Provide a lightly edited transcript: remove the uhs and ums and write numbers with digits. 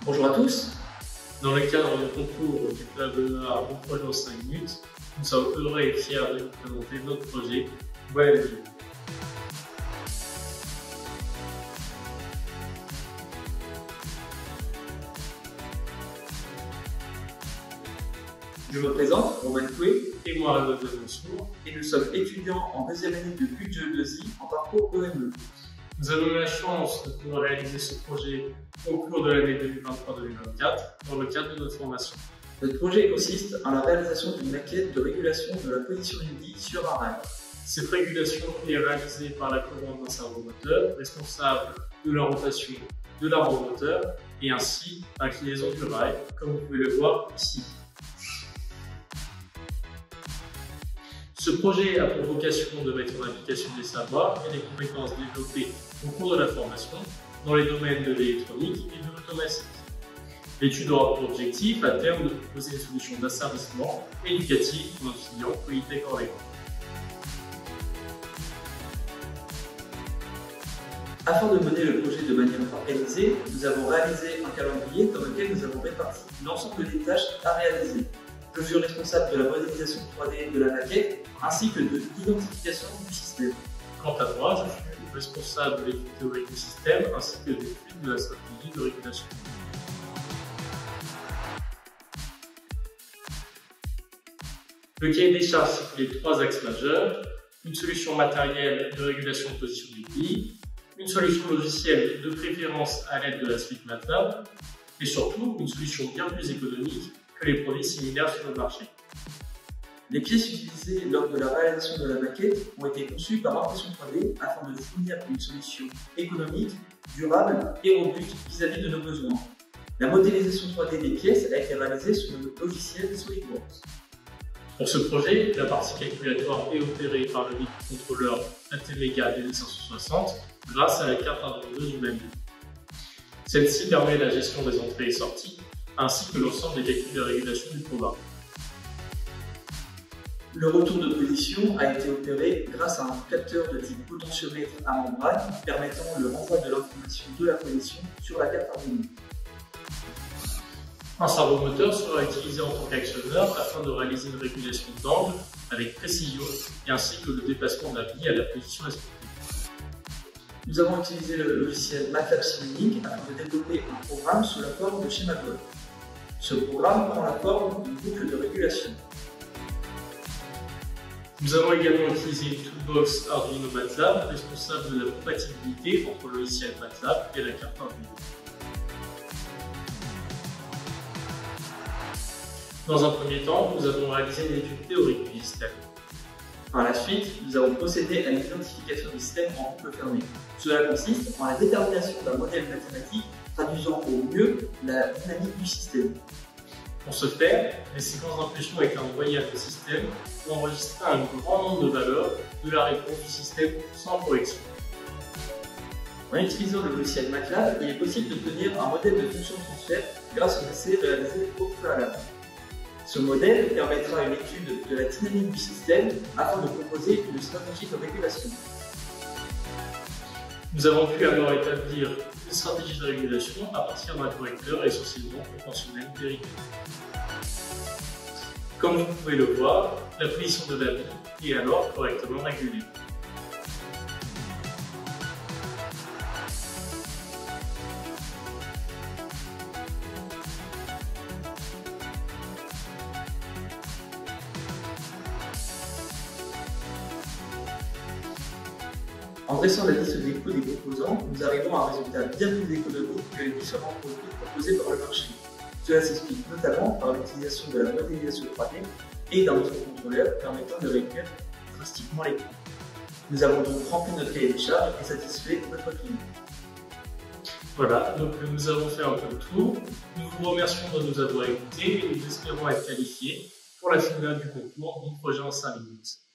Bonjour à tous. Dans le cadre du concours du Club de l'Art Bon Projet en 5 minutes, nous sommes heureux et fiers de vous présenter notre projet Well. Je me présente, Romain Coué, Et moi, Rodolphe Monsour. et nous sommes étudiants en deuxième année de QGE2I en parcours EME. Nous avons eu la chance de pouvoir réaliser ce projet au cours de l'année 2023-2024 dans le cadre de notre formation. Notre projet consiste en la réalisation d'une maquette de régulation de la position d'une bille sur un rail. Cette régulation est réalisée par la commande d'un servomoteur responsable de la rotation de l'arbre moteur et ainsi l'inclinaison du rail, comme vous pouvez le voir ici. Ce projet a pour vocation de mettre en application des savoirs et des compétences développées au cours de la formation dans les domaines de l'électronique et de l'automatique. L'étude aura pour objectif à terme de proposer une solution d'asservissement éducatif pour nos étudiants Polytech Orléans. Afin de mener le projet de manière organisée, nous avons réalisé un calendrier dans lequel nous avons réparti l'ensemble des tâches à réaliser. Je suis responsable de la modélisation 3D de la maquette ainsi que de l'identification du système. Quant à moi, je suis responsable de l'étude théorique du système ainsi que de l'étude de la stratégie de régulation. Le cahier des charges stipule les trois axes majeurs: une solution matérielle de régulation de position des billes, une solution logicielle de préférence à l'aide de la suite MATLAB et surtout une solution bien plus économique que les produits similaires sur le marché. Les pièces utilisées lors de la réalisation de la maquette ont été conçues par impression 3D afin de fournir une solution économique, durable et robuste vis-à-vis de nos besoins. La modélisation 3D des pièces a été réalisée sur le logiciel SolidWorks. Pour ce projet, la partie calculatoire est opérée par le microcontrôleur ATmega D560 grâce à la carte Arduino du même nom. Celle-ci permet la gestion des entrées et sorties ainsi que l'ensemble des calculs de régulation du programme. Le retour de position a été opéré grâce à un capteur de type potentiomètre à membrane permettant le renvoi de l'information de la position sur la carte Arduino. Un servomoteur sera utilisé en tant qu'actionneur afin de réaliser une régulation d'angle avec précision et ainsi que le déplacement de la bille à la position escomptée. Nous avons utilisé le logiciel MATLAB Simulink afin de développer un programme sous la forme de schéma code. Ce programme prend la forme d'une boucle de régulation. Nous avons également utilisé une toolbox Arduino MATLAB responsable de la compatibilité entre le logiciel MATLAB et la carte Arduino. Dans un premier temps, nous avons réalisé une étude théorique du système. Par la suite, nous avons procédé à l'identification du système en boucle fermée. Cela consiste en la détermination d'un modèle mathématique traduisant au mieux la dynamique du système. Pour ce faire, les séquences d'impulsion ont été envoyées à ce système pour enregistrer un grand nombre de valeurs de la réponse du système sans correction. En utilisant le logiciel MATLAB, il est possible d'obtenir un modèle de fonction de transfert grâce aux essais réalisés au préalable. Ce modèle permettra une étude de la dynamique du système afin de proposer une stratégie de régulation. Nous avons pu alors établir une stratégie de régulation à partir d'un correcteur essentiellement proportionnel vérifié. Comme vous pouvez le voir, la position de la bille est alors correctement régulée. En dressant la liste des coûts des composants, nous arrivons à un résultat bien plus économique que les différents produits proposés par le marché. Cela s'explique notamment par l'utilisation de la modélisation 3D et d'un microcontrôleur permettant de réduire drastiquement les coûts. Nous avons donc rempli notre cahier des charges et satisfait notre client. Voilà, donc nous avons fait un peu le tour. Nous vous remercions de nous avoir écoutés et nous espérons être qualifiés pour la finale du concours Bon Projet en 5 minutes.